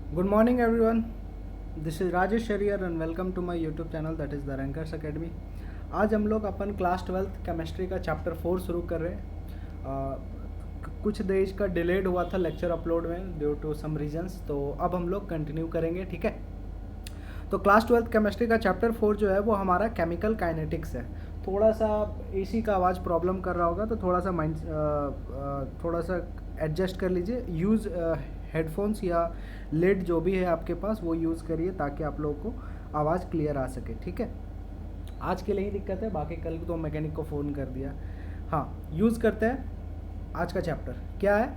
Good morning, everyone. This is Rajesh Shariyar and welcome to my YouTube channel that is the Rankers Academy. आज हम लोग अपन class 12th chemistry का chapter 4 शुरू कर रहे हैं। कुछ देर का डिलेड हुआ था लेक्चर अपलोड में ड्यू टू सम रीजंस, तो अब हम लोग कंटिन्यू करेंगे, ठीक है। तो क्लास 12th केमिस्ट्री का चैप्टर 4 जो है वो हमारा केमिकल काइनेटिक्स है। थोड़ा सा एसी का आवाज़ प्रॉब्लम कर रहा होगा तो थोड़ा सा एडजस्ट कर लीजिए। यूज़ हेडफोन्स या लेड जो भी है आपके पास वो यूज़ करिए ताकि आप लोगों को आवाज़ क्लियर आ सके, ठीक है। आज के लिए ही दिक्कत है, बाकी कल तो मैकेनिक को फ़ोन कर दिया। हाँ, यूज़ करते हैं। आज का चैप्टर क्या है?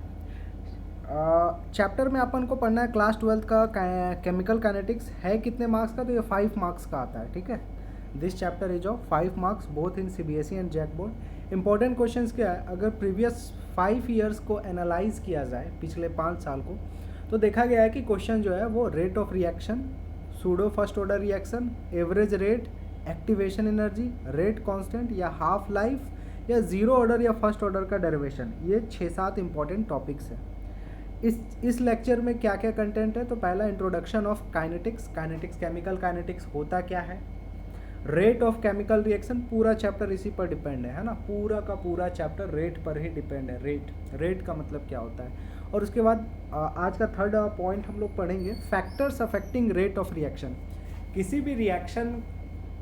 चैप्टर में अपन को पढ़ना है क्लास 12th का केमिकल काइनेटिक्स। है कितने मार्क्स का? तो ये 5 मार्क्स का आता है, ठीक है। This chapter is of 5 marks both in CBSE and JAC board. Important questions क्या है? अगर प्रीवियस 5 ईयर्स को एनालाइज किया जाए, पिछले 5 साल को, तो देखा गया है कि क्वेश्चन जो है वो rate of reaction, pseudo first order reaction, average rate, activation energy, rate constant या हाफ लाइफ या जीरो ऑर्डर या फर्स्ट ऑर्डर का डेरिवेशन, ये 6-7 इंपॉर्टेंट टॉपिक्स हैं। इस लेक्चर में क्या क्या कंटेंट है? तो पहला introduction of kinetics, chemical kinetics होता क्या है, रेट ऑफ केमिकल रिएक्शन, पूरा चैप्टर इसी पर डिपेंड है ना, पूरा का पूरा चैप्टर रेट पर ही डिपेंड है। रेट का मतलब क्या होता है। और उसके बाद आज का थर्ड पॉइंट हम लोग पढ़ेंगे factors affecting rate of reaction. किसी भी रिएक्शन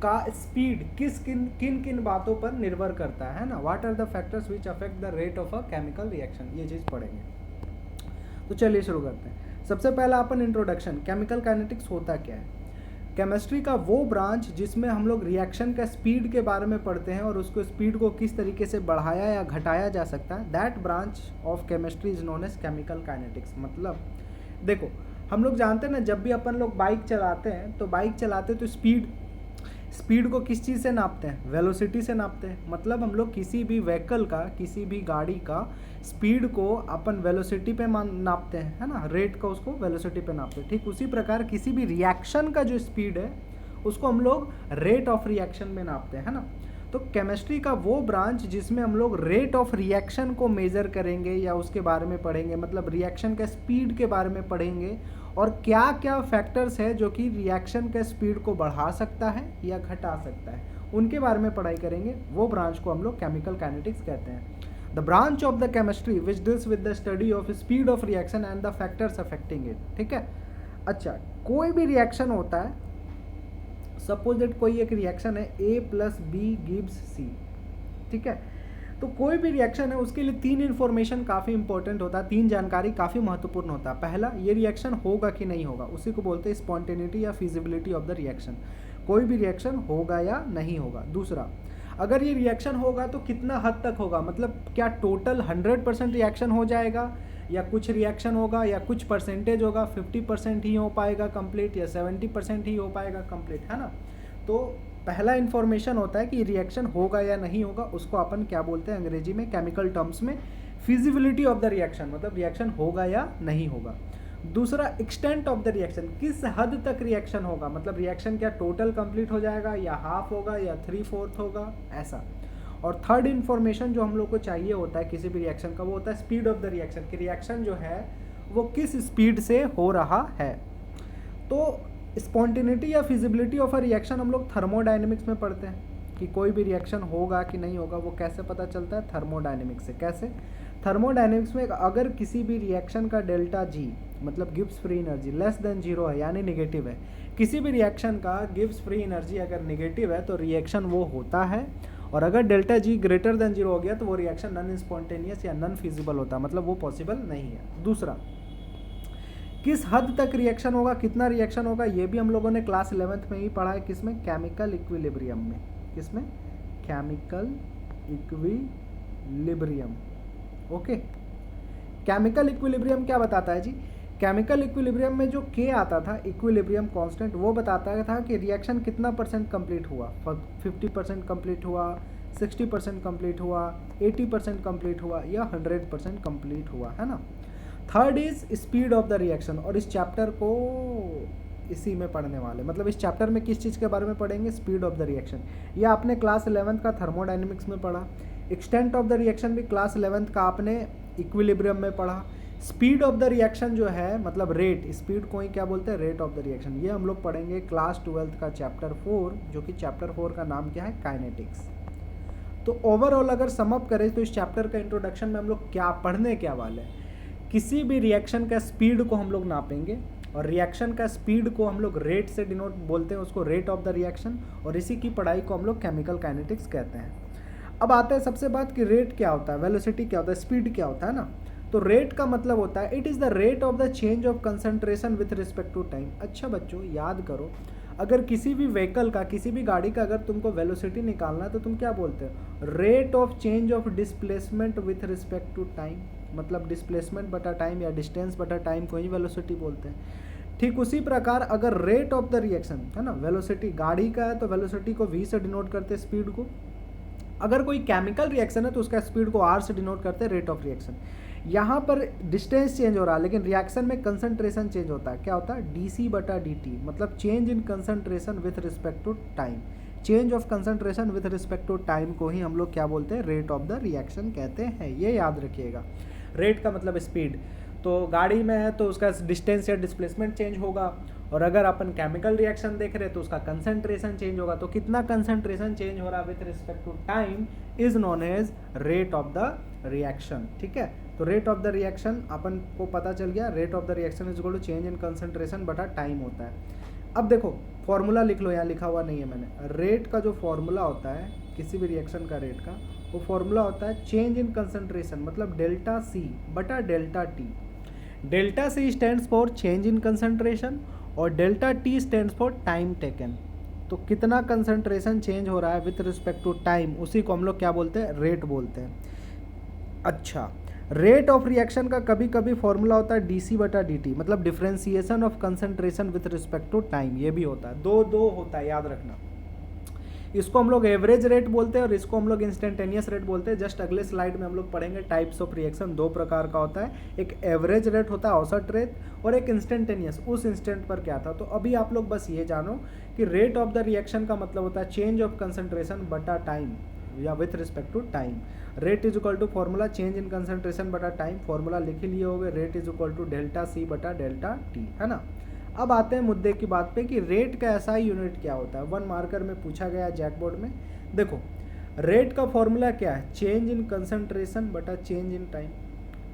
का स्पीड किन किन बातों पर निर्भर करता है ना, what are the factors which affect the rate of a chemical reaction, ये चीज़ पढ़ेंगे। तो चलिए शुरू करते हैं। सबसे पहला अपन इंट्रोडक्शन, केमिकल काइनेटिक्स होता क्या है। केमिस्ट्री का वो ब्रांच जिसमें हम लोग रिएक्शन का स्पीड के बारे में पढ़ते हैं और उसको स्पीड को किस तरीके से बढ़ाया या घटाया जा सकता है, that branch of chemistry is known as chemical kinetics. मतलब देखो, हम लोग जानते हैं ना, जब भी अपन लोग बाइक चलाते हैं तो स्पीड को किस चीज़ से नापते हैं? वेलोसिटी से नापते हैं। मतलब हम लोग किसी भी व्हीकल का, किसी भी गाड़ी का स्पीड को अपन वेलोसिटी पे नापते हैं, है ना, रेट का उसको वेलोसिटी पे नापते हैं। ठीक उसी प्रकार किसी भी रिएक्शन का जो स्पीड है उसको हम लोग रेट ऑफ रिएक्शन में नापते हैं, है ना। तो केमिस्ट्री का वो ब्रांच जिसमें हम लोग रेट ऑफ रिएक्शन को मेज़र करेंगे या उसके बारे में पढ़ेंगे, मतलब रिएक्शन के स्पीड के बारे में पढ़ेंगे और क्या क्या फैक्टर्स है जो कि रिएक्शन के स्पीड को बढ़ा सकता है या घटा सकता है, उनके बारे में पढ़ाई करेंगे। वो ब्रांच को हम लोग केमिकल काइनेटिक्स कहते हैं। The branch of the chemistry which deals with the study of speed of reaction and the factors affecting it, ठीक है। अच्छा, कोई भी रिएक्शन होता है, सपोज दैट कोई एक रिएक्शन है A + B गिव्स C, ठीक है। तो कोई भी रिएक्शन है उसके लिए 3 इन्फॉर्मेशन काफ़ी इंपॉर्टेंट होता है, 3 जानकारी काफ़ी महत्वपूर्ण होता है। पहला, ये रिएक्शन होगा कि नहीं होगा, उसी को बोलते हैं स्पॉन्टेनिटी या फिजिबिलिटी ऑफ द रिएक्शन, कोई भी रिएक्शन होगा या नहीं होगा। दूसरा, अगर ये रिएक्शन होगा तो कितना हद तक होगा, मतलब क्या टोटल 100% रिएक्शन हो जाएगा या कुछ रिएक्शन होगा या कुछ परसेंटेज होगा, 50% ही हो पाएगा कंप्लीट या 70% ही हो पाएगा कंप्लीट, है ना। तो पहला इन्फॉर्मेशन होता है कि रिएक्शन होगा या नहीं होगा, उसको अपन क्या बोलते हैं अंग्रेजी में, केमिकल टर्म्स में फिजिबिलिटी ऑफ द रिएक्शन, मतलब रिएक्शन होगा या नहीं होगा। दूसरा, एक्सटेंट ऑफ द रिएक्शन, किस हद तक रिएक्शन होगा, मतलब रिएक्शन क्या टोटल कंप्लीट हो जाएगा या हाफ होगा या 3/4 होगा, ऐसा। और थर्ड इन्फॉर्मेशन जो हम लोग को चाहिए होता है किसी भी रिएक्शन का, वो होता है स्पीड ऑफ द रिएक्शन, कि रिएक्शन जो है वो किस स्पीड से हो रहा है। तो स्पॉन्टेनिटी या फिजिबिलिटी ऑफ अ रिएक्शन हम लोग थर्मोडायनेमिक्स में पढ़ते हैं कि कोई भी रिएक्शन होगा कि नहीं होगा, वो कैसे पता चलता है? थर्मोडायनेमिक्स से। कैसे? थर्मोडायनेमिक्स में अगर किसी भी रिएक्शन का डेल्टा जी, मतलब Gibbs free energy less than 0 है यानी निगेटिव है, किसी भी रिएक्शन का गिब्स फ्री एनर्जी अगर निगेटिव है तो रिएक्शन वो होता है, और अगर डेल्टा जी ग्रेटर देन 0 हो गया तो वो रिएक्शन नॉन स्पॉन्टेनियस या नॉन फिजिबल होता है, मतलब वो पॉसिबल नहीं है। दूसरा, किस हद तक रिएक्शन होगा, कितना रिएक्शन होगा, ये भी हम लोगों ने क्लास 11th में ही पढ़ा है। किसमें? केमिकल इक्विलिब्रियम में। किसमें? Chemical equilibrium. Okay, chemical equilibrium क्या बताता है जी? केमिकल इक्विलिब्रियम में जो K आता था, इक्विलिब्रियम कांस्टेंट, वो बताता था कि रिएक्शन कितना परसेंट कंप्लीट हुआ, 50% कंप्लीट हुआ, 60% कंप्लीट हुआ, 80% कंप्लीट हुआ या 100% कंप्लीट हुआ, है ना। Third is speed of the reaction, और इस चैप्टर को इसी में पढ़ने वाले, मतलब इस चैप्टर में किस चीज़ के बारे में पढ़ेंगे? Speed of the reaction. ये आपने क्लास 11th का थर्मोडायनेमिक्स में पढ़ा। एक्सटेंट ऑफ द रिएक्शन भी क्लास 11th का आपने इक्विलिब्रियम में पढ़ा। स्पीड ऑफ द रिएक्शन जो है मतलब रेट, स्पीड को ही क्या बोलते हैं, रेट ऑफ द रिएक्शन। ये हम लोग पढ़ेंगे क्लास 12th का चैप्टर 4, जो कि चैप्टर 4 का नाम क्या है, काइनेटिक्स। तो ओवरऑल अगर समअप करें तो इस चैप्टर का इंट्रोडक्शन में हम लोग क्या पढ़ने क्या वाले हैं, किसी भी रिएक्शन का स्पीड को हम लोग नापेंगे, और रिएक्शन का स्पीड को हम लोग रेट से डिनोट बोलते हैं, उसको रेट ऑफ द रिएक्शन, और इसी की पढ़ाई को हम लोग केमिकल काइनेटिक्स कहते हैं। अब आते हैं सबसे बात कि रेट क्या होता है, वेलोसिटी क्या होता है, स्पीड क्या होता है ना। तो रेट का मतलब होता है it is the rate of the change of concentration with respect to time. अच्छा बच्चों याद करो, अगर किसी भी व्हीकल का, किसी भी गाड़ी का अगर तुमको वेलोसिटी निकालना है तो तुम क्या बोलते हो, rate of change of displacement with respect to time. मतलब डिस्प्लेसमेंट बटा टाइम या डिस्टेंस बटा टाइम को ही वेलोसिटी बोलते हैं। ठीक उसी प्रकार अगर रेट ऑफ द रिएक्शन है ना, वेलोसिटी गाड़ी का है तो वेलोसिटी को v से डिनोट करते हैं स्पीड को। अगर कोई केमिकल रिएक्शन है तो उसका स्पीड को r से डिनोट करते हैं, रेट ऑफ रिएक्शन। यहाँ पर डिस्टेंस चेंज हो रहा है लेकिन रिएक्शन में कंसंट्रेशन चेंज होता है, क्या होता है, डी बटा डी टी, मतलब change in concentration with respect to time. Change of concentration with respect to time को ही हम लोग क्या बोलते हैं, रेट ऑफ द रिएक्शन कहते हैं। ये याद रखिएगा। रेट का मतलब स्पीड, तो गाड़ी में है तो उसका डिस्टेंस या डिस्प्लेसमेंट चेंज होगा, और अगर अपन केमिकल रिएक्शन देख रहे हैं तो उसका कंसंट्रेशन चेंज होगा। तो कितना कंसंट्रेशन चेंज हो रहा है with respect to time is known as rate of the reaction. ठीक है, तो रेट ऑफ द रिएक्शन अपन को पता चल गया, rate of the reaction is equal to change in concentration बटा टाइम होता है। अब देखो फॉर्मूला लिख लो, यहाँ लिखा हुआ नहीं है मैंने। रेट का जो फॉर्मूला होता है किसी भी रिएक्शन का रेट का, वो फॉर्मूला होता है चेंज इन कंसंट्रेशन, मतलब डेल्टा सी बटा delta T. Delta C stands for change in concentration और delta T stands for time taken. तो कितना कंसंट्रेशन चेंज हो रहा है विथ रिस्पेक्ट टू टाइम, उसी को हम लोग क्या बोलते हैं, रेट बोलते हैं। अच्छा, रेट ऑफ रिएक्शन का कभी कभी फॉर्मूला होता है डी सी बटा डी टी, मतलब differentiation of concentration with respect to time. ये भी होता है, दो दो होता है, याद रखना। इसको हम लोग एवरेज रेट बोलते हैं और इसको हम लोग इंस्टेंटेनियस रेट बोलते हैं। जस्ट अगले स्लाइड में हम लोग पढ़ेंगे टाइप्स ऑफ रिएक्शन। दो प्रकार का होता है, एक एवरेज रेट होता है औसत रेट, और एक इंस्टेंटेनियस, उस इंस्टेंट पर क्या था। तो अभी आप लोग बस ये जानो कि रेट ऑफ द रिएक्शन का मतलब होता है चेंज ऑफ कंसंट्रेशन बटा टाइम या with respect to time. Rate is equal to formula change in concentration बटा टाइम, फॉर्मूला लिख ही लिए होगे, rate is equal to delta सी बटा डेल्टा टी, है ना। अब आते हैं मुद्दे की बात पे कि रेट का एसआई यूनिट क्या होता है। 1 मार्कर में पूछा गया जैक बोर्ड में। देखो रेट का फॉर्मूला क्या है, चेंज इन कंसंट्रेशन बटा चेंज इन टाइम।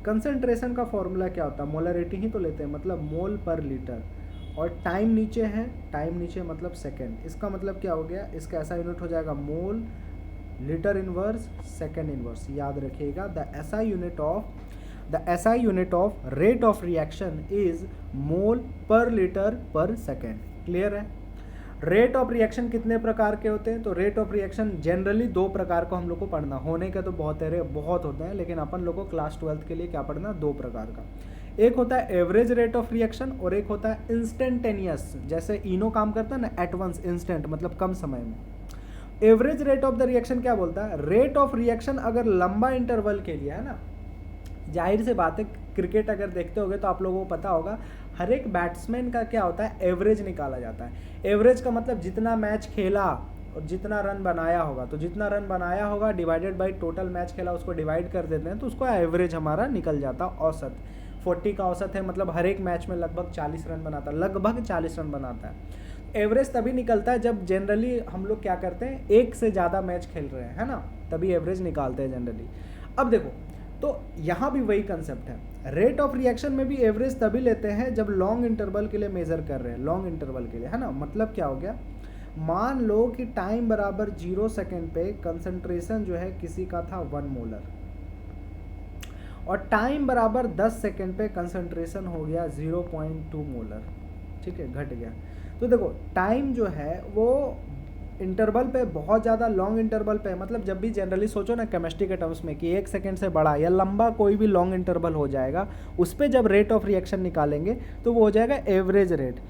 कंसंट्रेशन का फॉर्मूला क्या होता है, मोलरिटी ही तो लेते हैं, मतलब मोल पर लीटर, और टाइम नीचे है, टाइम नीचे मतलब सेकेंड। इसका मतलब क्या हो गया, इसका ऐसा यूनिट हो जाएगा mole litre inverse second inverse. याद रखिएगा, the SI unit of rate of reaction is mole per liter per second। Clear है। रेट ऑफ रिएक्शन कितने प्रकार के होते हैं, तो रेट ऑफ रिएक्शन जनरली 2 प्रकार को हम लोग को पढ़ना, होने का तो बहुत होता है, लेकिन अपन लोग को क्लास 12th के लिए क्या पढ़ना, 2 प्रकार का। एक होता है एवरेज रेट ऑफ रिएक्शन और एक होता है इंस्टेंटेनियस, जैसे इनो काम करता है ना, एट वंस, इंस्टेंट मतलब कम समय में। Average rate of the reaction क्या बोलता है, रेट ऑफ रिएक्शन अगर लंबा इंटरवल के लिए है ना, जाहिर से बात है, क्रिकेट अगर देखते होगे तो आप लोगों को पता होगा हर एक बैट्समैन का क्या होता है, एवरेज निकाला जाता है। एवरेज का मतलब जितना मैच खेला और जितना रन बनाया होगा, तो जितना रन बनाया होगा डिवाइडेड बाय टोटल मैच खेला, उसको डिवाइड कर देते हैं तो उसको एवरेज हमारा निकल जाता है। औसत 40 का औसत है, मतलब हर एक मैच में लगभग 40 रन बनाता है, लगभग 40 रन बनाता है। एवरेज तभी निकलता है जब जनरली हम लोग क्या करते हैं, एक से ज़्यादा मैच खेल रहे हैं, है ना, तभी एवरेज निकालते हैं जनरली। अब देखो, तो यहाँ भी वही कंसेप्ट है। रेट ऑफ रिएक्शन में भी एवरेज तभी लेते हैं जब लॉन्ग इंटरवल के लिए मेजर कर रहे हैं, लॉन्ग इंटरवल के लिए, है ना। मतलब क्या हो गया, मान लो कि टाइम बराबर 0 सेकेंड पे कंसंट्रेशन जो है किसी का था 1 मोलर, और टाइम बराबर 10 सेकेंड पे कंसंट्रेशन हो गया 0.2 मोलर। ठीक है, घट गया। तो देखो टाइम जो है वो इंटरवल पे बहुत ज़्यादा लॉन्ग इंटरवल पे, मतलब जब भी जनरली सोचो ना केमिस्ट्री के टर्म्स में कि 1 सेकेंड से बड़ा या लंबा कोई भी लॉन्ग इंटरवल हो जाएगा, उस पर जब रेट ऑफ रिएक्शन निकालेंगे तो वो हो जाएगा एवरेज रेट।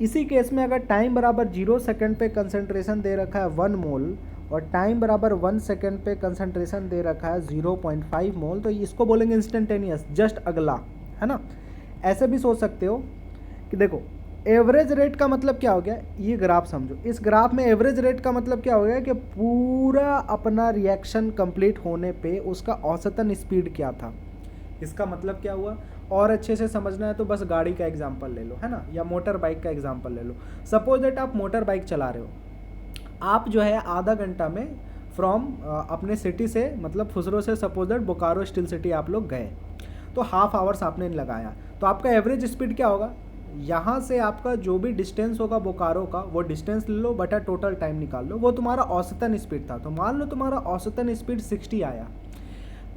इसी केस में अगर टाइम बराबर 0 सेकेंड पे कंसंट्रेशन दे रखा है 1 मोल और टाइम बराबर 1 सेकेंड पे कंसंट्रेशन दे रखा है 0.5 मोल, तो इसको बोलेंगे इंस्टेंटेनियस, जस्ट अगला, है ना। ऐसे भी सोच सकते हो कि देखो एवरेज रेट का मतलब क्या हो गया, ये ग्राफ समझो, इस ग्राफ में एवरेज रेट का मतलब क्या हो गया कि पूरा अपना रिएक्शन कंप्लीट होने पे उसका औसतन स्पीड क्या था। इसका मतलब क्या हुआ, और अच्छे से समझना है तो बस गाड़ी का एग्जांपल ले लो, है ना, या मोटर बाइक का एग्जांपल ले लो। सपोज दैट आप मोटर बाइक चला रहे हो, आप जो है आधा घंटा में फ्रॉम अपने सिटी से मतलब फुसरो से suppose that Bokaro steel city आप लोग गए, तो हाफ आवर्स आपने लगाया, तो आपका एवरेज स्पीड क्या होगा, यहाँ से आपका जो भी डिस्टेंस होगा बोकारो का वो डिस्टेंस ले लो बटा टोटल टाइम निकाल लो, वो तुम्हारा औसतन स्पीड था। तो मान लो तुम्हारा औसतन स्पीड 60 आया,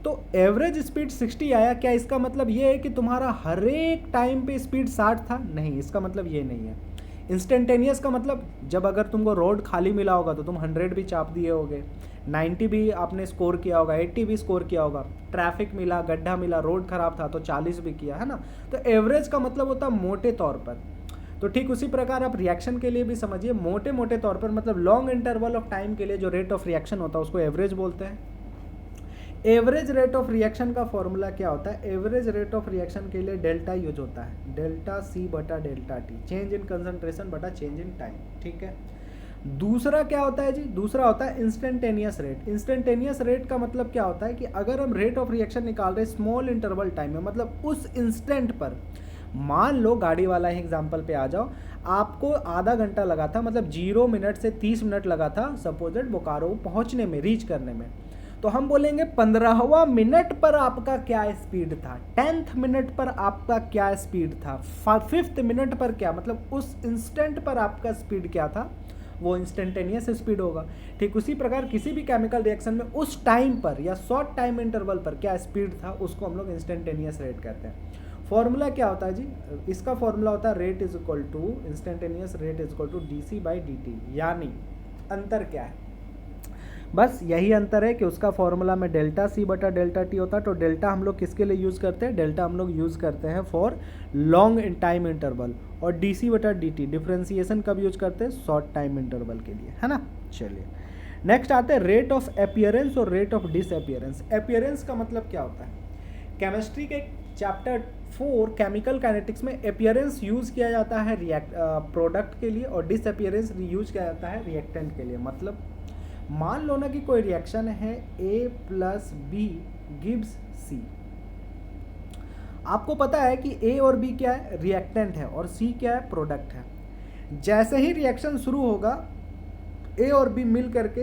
तो एवरेज स्पीड 60 आया, क्या इसका मतलब ये है कि तुम्हारा हर एक टाइम पे स्पीड 60 था? नहीं, इसका मतलब ये नहीं है। इंस्टेंटेनियस का मतलब जब अगर तुमको रोड खाली मिला होगा तो तुम 100 भी चाप दिए होगे, 90 भी आपने स्कोर किया होगा, 80 भी स्कोर किया होगा, ट्रैफिक मिला, गड्ढा मिला, रोड खराब था तो 40 भी किया, है ना। तो एवरेज का मतलब होता है मोटे तौर पर। तो ठीक उसी प्रकार आप रिएक्शन के लिए भी समझिए, मोटे मोटे तौर पर मतलब लॉन्ग इंटरवल ऑफ टाइम के लिए जो रेट ऑफ रिएक्शन होता है उसको एवरेज बोलते हैं। एवरेज रेट ऑफ रिएक्शन का फॉर्मूला क्या होता है, एवरेज रेट ऑफ रिएक्शन के लिए डेल्टा यूज होता है, डेल्टा सी बटा delta T, change in concentration बटा चेंज इन टाइम, ठीक है। दूसरा क्या होता है जी, दूसरा होता है इंस्टेंटेनियस रेट। इंस्टेंटेनियस रेट का मतलब क्या होता है कि अगर हम रेट ऑफ रिएक्शन निकाल रहे स्मॉल इंटरवल टाइम में, मतलब उस इंस्टेंट पर, मान लो गाड़ी वाला ही एग्जाम्पल पे आ जाओ, आपको आधा घंटा लगा था, मतलब 0 मिनट से 30 मिनट लगा था सपोज दैट बोकारो पहुंचने में, रीच करने में, तो हम बोलेंगे 15वां मिनट पर आपका क्या स्पीड था, 10th मिनट पर आपका क्या स्पीड था, 5th मिनट पर क्या, मतलब उस इंस्टेंट पर आपका स्पीड क्या था, वो इंस्टेंटेनियस स्पीड होगा। ठीक उसी प्रकार किसी भी केमिकल रिएक्शन में उस टाइम पर या शॉर्ट टाइम इंटरवल पर क्या स्पीड था उसको हम लोग इंस्टेंटेनियस रेट कहते हैं। फॉर्मूला क्या होता है जी, इसका फॉर्मूला होता है rate is equal to instantaneous rate is equal to d by d t. यानी अंतर क्या है, बस यही अंतर है कि उसका फॉर्मूला में डेल्टा सी बटा डेल्टा टी होता है। तो डेल्टा हम लोग किसके लिए यूज़ करते हैं, डेल्टा हम लोग यूज़ करते हैं for long in time interval, और डी सी बटा डी टी डिफ्रेंसिएशन कब यूज करते हैं, शॉर्ट टाइम इंटरवल के लिए, है ना। चलिए नेक्स्ट आते हैं रेट ऑफ अपीयरेंस और रेट ऑफ डिसअपीयरेंस। अपीयरेंस का मतलब क्या होता है, केमिस्ट्री के चैप्टर 4 केमिकल काइनेटिक्स में अपीयरेंस यूज़ किया जाता है प्रोडक्ट के लिए और डिसअपीयरेंस यूज किया जाता है रिएक्टेंट के लिए। मतलब मान लो ना कि कोई रिएक्शन है A plus b gives C, आपको पता है कि A और B क्या है, रिएक्टेंट है, और C क्या है, प्रोडक्ट है। जैसे ही रिएक्शन शुरू होगा A और B मिल करके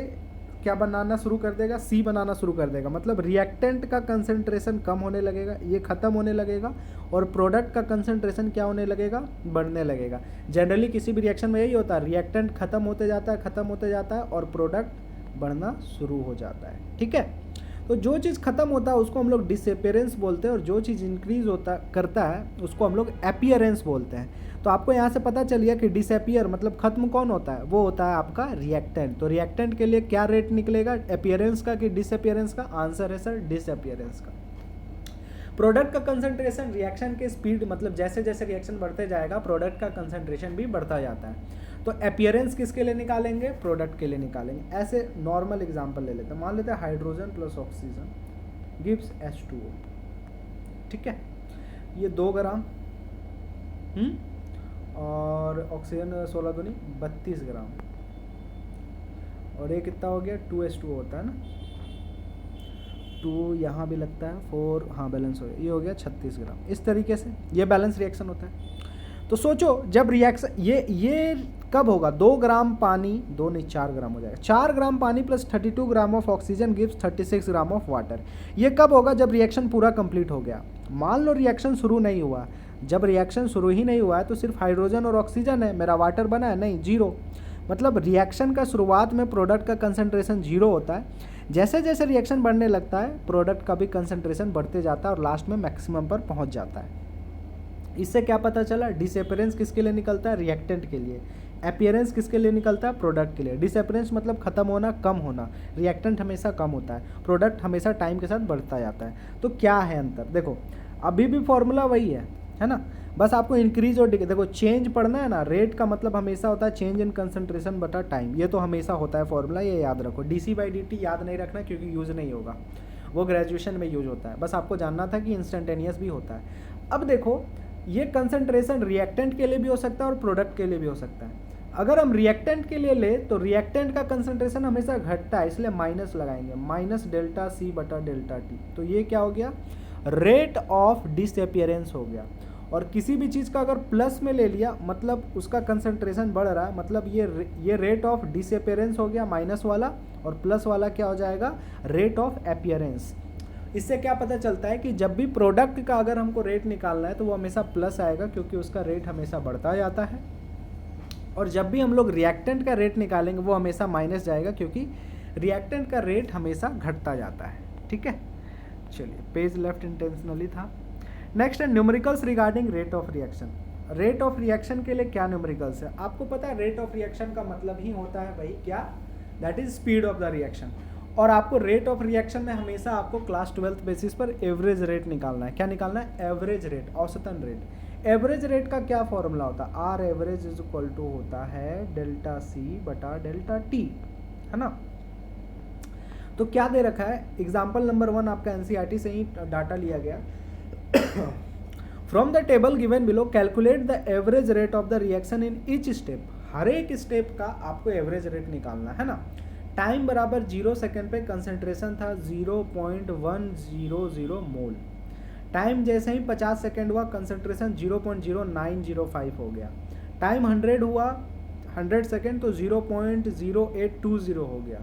क्या बनाना शुरू कर देगा, C बनाना शुरू कर देगा। मतलब रिएक्टेंट का कंसंट्रेशन कम होने लगेगा, ये खत्म होने लगेगा, और प्रोडक्ट का कंसंट्रेशन क्या होने लगेगा, बढ़ने लगेगा। जनरली किसी भी रिएक्शन में यही होता है, रिएक्टेंट खत्म होते जाता है, खत्म होते जाता है, और प्रोडक्ट बढ़ना शुरू हो जाता है, ठीक है। तो जो चीज़ खत्म होता है उसको हम लोग डिसअपीयरेंस बोलते हैं, और जो चीज़ इंक्रीज होता करता है उसको हम लोग अपीयरेंस बोलते हैं। तो आपको यहाँ से पता चल गया कि डिसअपीयर मतलब खत्म कौन होता है, वो होता है आपका रिएक्टेंट। तो रिएक्टेंट के लिए क्या रेट निकलेगा, अपीयरेंस का कि डिसअपीयरेंस का, आंसर है सर डिसअपीयरेंस का। प्रोडक्ट का कंसंट्रेशन रिएक्शन के स्पीड, मतलब जैसे जैसे रिएक्शन बढ़ते जाएगा प्रोडक्ट का कंसंट्रेशन भी बढ़ता जाता है। तो अपीयरेंस किसके लिए निकालेंगे, प्रोडक्ट के लिए निकालेंगे। ऐसे नॉर्मल एग्जांपल ले लेते हैं, मान लेते हैं hydrogen plus oxygen gives H2O, ठीक है। ये 2 ग्राम और ऑक्सीजन 16 दूनी 32 ग्राम, और ये कितना हो गया, 2H2O होता है ना, 2 यहाँ भी लगता है, 4 हाँ बैलेंस हो गया, ये हो गया 36 ग्राम। इस तरीके से ये बैलेंस रिएक्शन होता है। तो सोचो जब रिएक्शन ये कब होगा, 2 ग्राम पानी, 2 नहीं 4 ग्राम हो जाएगा, 4 ग्राम पानी plus 32 gram of oxygen gives 36 gram of water. ये कब होगा, जब रिएक्शन पूरा कंप्लीट हो गया। मान लो रिएक्शन शुरू नहीं हुआ, जब रिएक्शन शुरू ही नहीं हुआ है तो सिर्फ हाइड्रोजन और ऑक्सीजन है, मेरा वाटर बना है नहीं, 0। मतलब रिएक्शन का शुरुआत में प्रोडक्ट का कंसंट्रेशन 0 होता है, जैसे जैसे रिएक्शन बढ़ने लगता है प्रोडक्ट का भी कंसंट्रेशन बढ़ते जाता है और लास्ट में मैक्सिमम पर पहुंच जाता है। इससे क्या पता चला, डिसअपीयरेंस किसके लिए निकलता है, रिएक्टेंट के लिए। अपीयरेंस किसके लिए निकलता है, प्रोडक्ट के लिए। डिसअपीयरेंस मतलब खत्म होना, कम होना। रिएक्टेंट हमेशा कम होता है, प्रोडक्ट हमेशा टाइम के साथ बढ़ता जाता है। तो क्या है अंतर, देखो अभी भी फॉर्मूला वही है ना, बस आपको इंक्रीज और देखो चेंज पढ़ना है ना, रेट का मतलब हमेशा होता है चेंज इन कंसंट्रेशन बटा टाइम, ये तो हमेशा होता है फॉर्मूला, ये याद रखो। डी बाई डी टी याद नहीं रखना क्योंकि यूज़ नहीं होगा, वो ग्रेजुएशन में यूज होता है, बस आपको जानना था कि इंस्टेंटेनियस भी होता है। अब देखो ये कंसंट्रेशन रिएक्टेंट के लिए भी हो सकता है और प्रोडक्ट के लिए भी हो सकता है। अगर हम रिएक्टेंट के लिए ले तो रिएक्टेंट का कंसंट्रेशन हमेशा घटता है, इसलिए माइनस लगाएंगे, माइनस डेल्टा सी बटा डेल्टा टी। तो ये क्या हो गया, रेट ऑफ डिसअपियरेंस हो गया। और किसी भी चीज़ का अगर प्लस में ले लिया मतलब उसका कंसंट्रेशन बढ़ रहा है, मतलब ये रेट ऑफ डिसअपियरेंस हो गया माइनस वाला, और प्लस वाला क्या हो जाएगा, रेट ऑफ अपियरेंस। इससे क्या पता चलता है कि जब भी प्रोडक्ट का अगर हमको रेट निकालना है तो वो हमेशा प्लस आएगा, क्योंकि उसका रेट हमेशा बढ़ता जाता है। और जब भी हम लोग रिएक्टेंट का रेट निकालेंगे वो हमेशा माइनस जाएगा, क्योंकि रिएक्टेंट का रेट हमेशा घटता जाता है। ठीक है, चलिए पेज लेफ्ट इंटेंशनली था। नेक्स्ट है numericals regarding rate of reaction. Rate of reaction के लिए क्या न्यूमेरिकल्स है, आपको पता है रेट ऑफ रिएक्शन का मतलब ही होता है भाई क्या, that is speed of the reaction. और आपको रेट ऑफ रिएक्शन में हमेशा आपको क्लास 12th बेसिस पर एवरेज रेट निकालना है। क्या निकालना है, एवरेज रेट, औसतन रेट। एवरेज रेट का क्या फॉर्मूला होता है, R average is equal to होता है डेल्टा सी बटा डेल्टा टी, है ना। तो क्या दे रखा है, एग्जाम्पल नंबर 1 आपका एनसीईआरटी से ही डाटा लिया गया। From the table given below calculate the average rate of the reaction in each step. हर एक स्टेप का आपको एवरेज रेट निकालना है ना। टाइम बराबर 0 सेकेंड पे कंसंट्रेशन था 0.100 मोल। टाइम जैसे ही 50 सेकेंड हुआ कंसंट्रेशन 0.0905 हो गया। टाइम 100 हुआ 100 सेकेंड तो 0.0820 हो गया।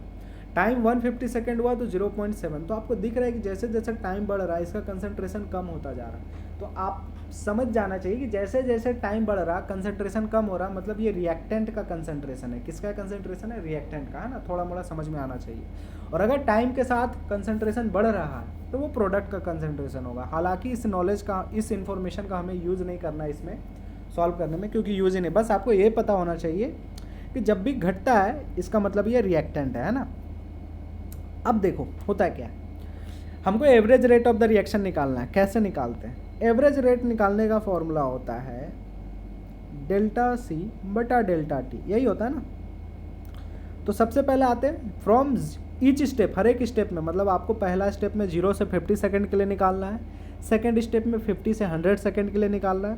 टाइम 150 सेकेंड हुआ तो 0.7। तो आपको दिख रहा है कि जैसे जैसे टाइम बढ़ रहा है इसका कंसंट्रेशन कम होता जा रहा है। तो आप समझ जाना चाहिए कि जैसे जैसे टाइम बढ़ रहा कंसंट्रेशन कम हो रहा, मतलब ये रिएक्टेंट का कंसंट्रेशन है। किसका कंसंट्रेशन है, रिएक्टेंट का, है ना। थोड़ा मोड़ा समझ में आना चाहिए। और अगर टाइम के साथ कंसंट्रेशन बढ़ रहा है तो वो प्रोडक्ट का कंसंट्रेशन होगा। हालांकि इस नॉलेज का, इस इन्फॉर्मेशन का हमें यूज़ नहीं करना है इसमें सॉल्व करने में, क्योंकि यूज़ ही नहीं। बस आपको ये पता होना चाहिए कि जब भी घटता है इसका मतलब ये रिएक्टेंट है ना। अब देखो होता है क्या, हमको average rate of the reaction निकालना है। कैसे निकालते हैं, एवरेज रेट निकालने का फॉर्मूला होता है डेल्टा सी बटा डेल्टा टी, यही होता है ना। तो सबसे पहले आते हैं फ्रॉम ईच स्टेप, हर एक स्टेप में, मतलब आपको पहला स्टेप में 0 से 50 सेकंड के लिए निकालना है, सेकंड स्टेप में 50 से 100 सेकंड के लिए निकालना है,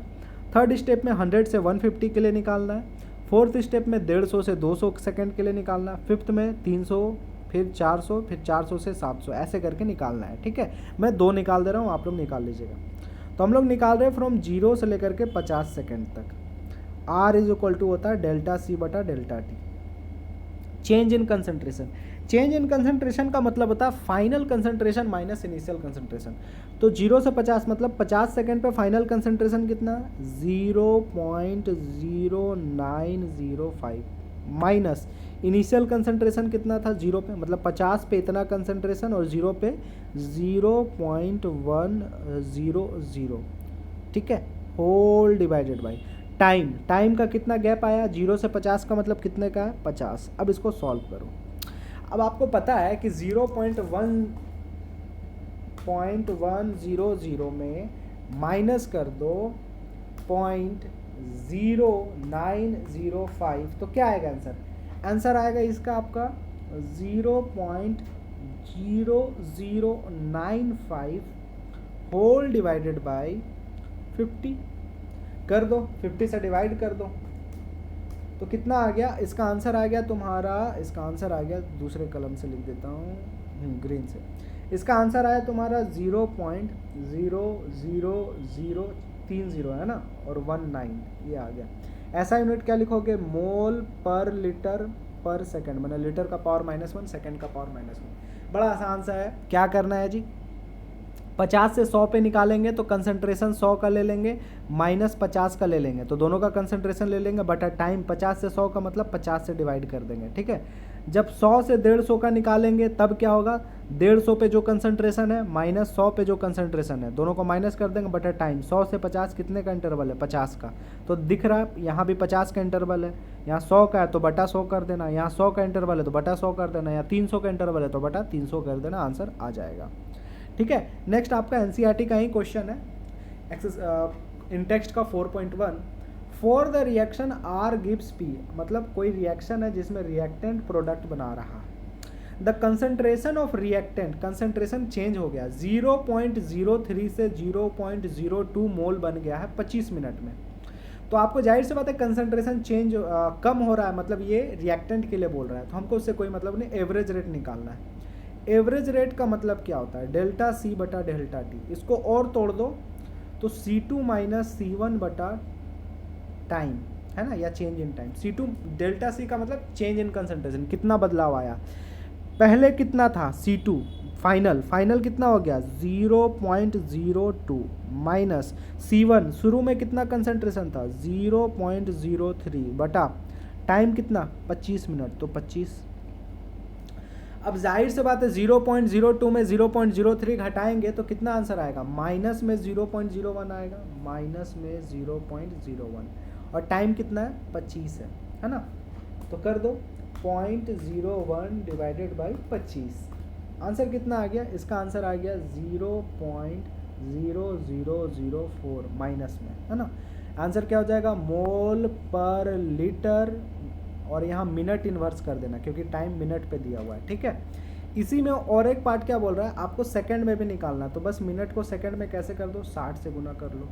थर्ड स्टेप में 100 से 150 के लिए निकालना है, फोर्थ स्टेप में 150 से 200 सेकंड के लिए निकालना है, फिफ्थ में 300, फिर 400, फिर 400 से 700, ऐसे करके निकालना है। ठीक है, मैं 2 निकाल दे रहा हूँ, आप लोग निकाल लीजिएगा। तो हम लोग निकाल रहे हैं फ्रॉम 0 से लेकर के 50 सेकेंड तक। R इज इक्वल टू होता है डेल्टा सी बटा delta T. Change in concentration, change in concentration का मतलब होता है final concentration minus initial concentration. तो 0 से 50 मतलब 50 सेकेंड पे फाइनल कंसंट्रेशन कितना, 0.0905 माइनस इनिशियल कंसंट्रेशन कितना था 0 पे, मतलब 50 पे इतना कंसंट्रेशन और 0 पे 0.100। ठीक है, whole divided by time. Time का कितना गैप आया, 0 से 50 का मतलब कितने का है, 50। अब इसको सॉल्व करो। अब आपको पता है कि 0.100 में माइनस कर दो 0.0905 तो क्या आएगा आंसर, आंसर आएगा इसका आपका 0.0095 होल डिवाइडेड बाई 50 कर दो, 50 से डिवाइड कर दो तो कितना आ गया, इसका आंसर आ गया तुम्हारा, इसका आंसर आ गया, दूसरे कलम से लिख देता हूँ ग्रीन से, इसका आंसर आया तुम्हारा 0.00030 है ना, और 19 ये आ गया। ऐसा यूनिट क्या लिखोगे, मोल पर लीटर पर सेकंड, मैंने लीटर का पावर -1 सेकंड का पावर -1। बड़ा आसान सा है, क्या करना है जी, 50 से 100 पे निकालेंगे तो कंसंट्रेशन 100 का ले लेंगे, -50 का ले लेंगे तो दोनों का कंसंट्रेशन ले लेंगे, बटा टाइम 50 से 100 का मतलब 50 से डिवाइड कर देंगे। ठीक है, जब 100 से 150 का निकालेंगे तब क्या होगा, 150 पे जो कंसंट्रेशन है माइनस 100 पे जो कंसंट्रेशन है दोनों को माइनस कर देंगे, बटा टाइम 100 से 50 कितने का इंटरवल है, 50 का। तो दिख रहा है यहाँ भी 50 का इंटरवल है, यहाँ 100 का है तो बटा 100 कर देना, यहाँ 100 का इंटरवल है तो बटा 100 कर देना, यहाँ 300 का इंटरवल है तो बटा 300 कर देना, आंसर आ जाएगा। ठीक है, नेक्स्ट आपका एनसीईआरटी का ही क्वेश्चन है, इन टेक्स्ट का 4.1, for the reaction R gives P, मतलब कोई रिएक्शन है जिसमें रिएक्टेंट प्रोडक्ट बना रहा है, the concentration of reactant, concentration change हो गया 0.03 से 0.02 मोल बन गया है 25 मिनट में। तो आपको जाहिर सी बात है कंसंट्रेशन चेंज कम हो रहा है, मतलब ये रिएक्टेंट के लिए बोल रहा है, तो हमको उससे कोई मतलब नहीं, एवरेज रेट निकालना है। एवरेज रेट का मतलब क्या होता है, डेल्टा सी बटा डेल्टा टी। इसको और तोड़ दो तो C2 माइनस C1 बटा टाइम, है ना, या change in time. C2 delta c का मतलब चेंज इन कंसंट्रेशन, कितना बदलाव आया। पहले कितना था C2 फाइनल कितना हो गया 0.02 माइनस C1 शुरू में कितना कंसंट्रेशन था 0.03 बटा टाइम कितना 25 मिनट, तो 25। अब जाहिर से बात है 0.02 में 0.03 घटाएंगे तो कितना आंसर आएगा, माइनस में 0.01 आएगा, माइनस में 0.01, और टाइम कितना है 25 है ना। तो कर दो 0.01 डिवाइडेड बाई 25, आंसर कितना आ गया, इसका आंसर आ गया 0.0004 माइनस में, है ना। आंसर क्या हो जाएगा, मोल पर लीटर, और यहाँ मिनट इन्वर्स कर देना क्योंकि टाइम मिनट पे दिया हुआ है, ठीक है। इसी में और एक पार्ट क्या बोल रहा है, आपको सेकंड में भी निकालना, तो बस मिनट को सेकंड में कैसे कर दो, 60 से गुना कर लो,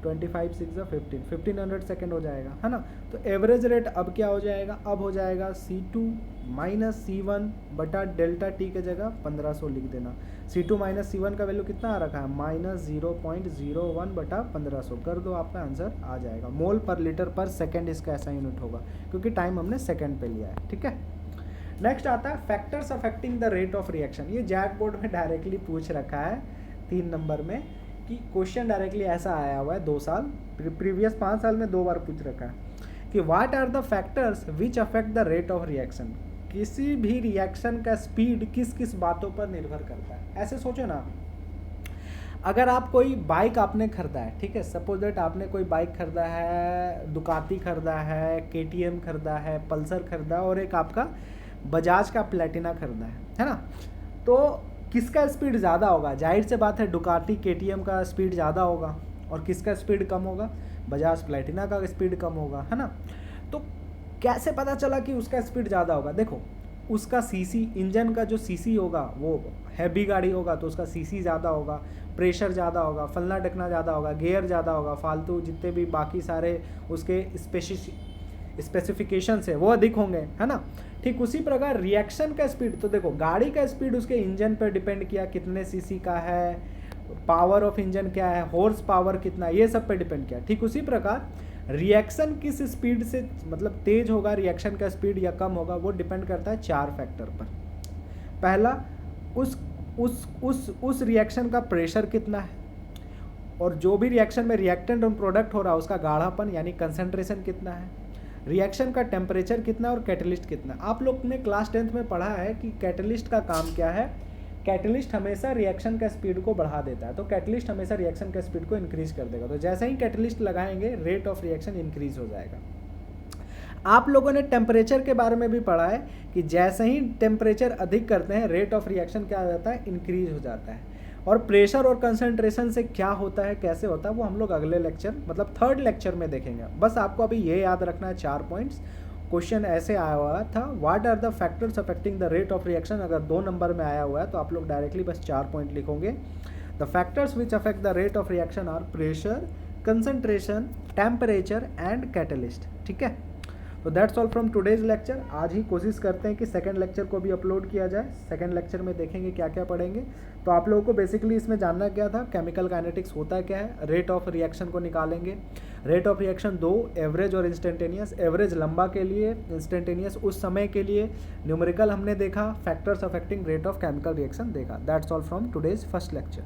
25 6 1500 सेकंड हो जाएगा, है ना। तो एवरेज रेट अब क्या हो जाएगा, अब हो जाएगा C2 माइनस C1 बटा डेल्टा टी के जगह 1500 लिख देना। C2 माइनस C1 का वैल्यू कितना आ रखा है, माइनस 0.01 बटा 1500, कर दो, आपका आंसर आ जाएगा। मोल पर लीटर पर सेकेंड इसका ऐसा यूनिट होगा क्योंकि टाइम हमने सेकेंड पे लिया है, ठीक है। नेक्स्ट आता है factors affecting the rate of reaction. ये जैक बोर्ड में डायरेक्टली पूछ रखा है 3 नंबर में, कि क्वेश्चन डायरेक्टली ऐसा आया हुआ है 2 साल, प्रीवियस 5 साल में 2 बार पूछ रखा है कि what are the factors which affect the rate of reaction. किसी भी रिएक्शन का स्पीड किस किस बातों पर निर्भर करता है। ऐसे सोचो ना, अगर आप कोई बाइक आपने खरीदा है, ठीक है, सपोज दैट आपने कोई बाइक खरीदा है, दुकाती खरीदा है, KTM खरीदा है, पल्सर खरीदा, और एक आपका बजाज का प्लेटिना खरीदा है ना। तो किसका स्पीड ज़्यादा होगा, जाहिर से बात है डुकाटी KTM का स्पीड ज़्यादा होगा, और किसका स्पीड कम होगा, बजाज प्लेटिना का स्पीड कम होगा, है ना। तो कैसे पता चला कि उसका स्पीड ज़्यादा होगा, देखो उसका सीसी, इंजन का जो सीसी होगा वो हैवी गाड़ी होगा तो उसका सीसी ज़्यादा होगा, प्रेशर ज़्यादा होगा, फलना ढकना ज़्यादा होगा, गियर ज़्यादा होगा, फालतू जितने भी बाकी सारे उसके स्पेसिफिकेशंस है वो अधिक होंगे, है ना। ठीक उसी प्रकार रिएक्शन का स्पीड, तो देखो गाड़ी का स्पीड उसके इंजन पर डिपेंड किया, कितने सीसी का है, पावर ऑफ इंजन क्या है, हॉर्स पावर कितना, ये सब पे डिपेंड किया। ठीक उसी प्रकार रिएक्शन किस स्पीड से मतलब तेज होगा, रिएक्शन का स्पीड या कम होगा, वो डिपेंड करता है 4 फैक्टर पर। पहला, उस रिएक्शन का प्रेशर कितना है, और जो भी रिएक्शन में रिएक्टेंट और प्रोडक्ट हो रहा है उसका गाढ़ापन यानी कंसंट्रेशन कितना है, रिएक्शन का टेम्परेचर कितना और कैटलिस्ट कितना। आप लोग ने क्लास 10th में पढ़ा है कि कैटलिस्ट का काम क्या है, कैटलिस्ट हमेशा रिएक्शन का स्पीड को बढ़ा देता है, तो कैटलिस्ट हमेशा रिएक्शन का स्पीड को इंक्रीज कर देगा। तो जैसे ही कैटलिस्ट लगाएंगे रेट ऑफ रिएक्शन इंक्रीज हो जाएगा। आप लोगों ने टेम्परेचर के बारे में भी पढ़ा है कि जैसे ही टेम्परेचर अधिक करते हैं रेट ऑफ रिएक्शन क्या हो जाता है, इंक्रीज हो जाता है। और प्रेशर और कंसंट्रेशन से क्या होता है, कैसे होता है, वो हम लोग अगले लेक्चर मतलब 3rd लेक्चर में देखेंगे। बस आपको अभी ये याद रखना है 4 पॉइंट्स। क्वेश्चन ऐसे आया हुआ था, what are the factors affecting the rate of reaction. अगर 2 नंबर में आया हुआ है तो आप लोग डायरेक्टली बस 4 पॉइंट लिखोगे। The factors which affect the rate of reaction are pressure, concentration, temperature and catalyst. ठीक है, तो that's all from today's lecture. आज ही कोशिश करते हैं कि 2nd लेक्चर को भी अपलोड किया जाए। 2nd लेक्चर में देखेंगे क्या क्या पढ़ेंगे। तो आप लोगों को बेसिकली इसमें जानना क्या था, केमिकल काइनेटिक्स होता क्या है, रेट ऑफ रिएक्शन को निकालेंगे। रेट ऑफ रिएक्शन 2, एवरेज और इंस्टेंटेनियस। एवरेज लंबा के लिए, इंस्टेंटेनियस उस समय के लिए। न्यूमेरिकल हमने देखा, factors affecting rate of chemical reaction देखा। That's all from today's first lecture.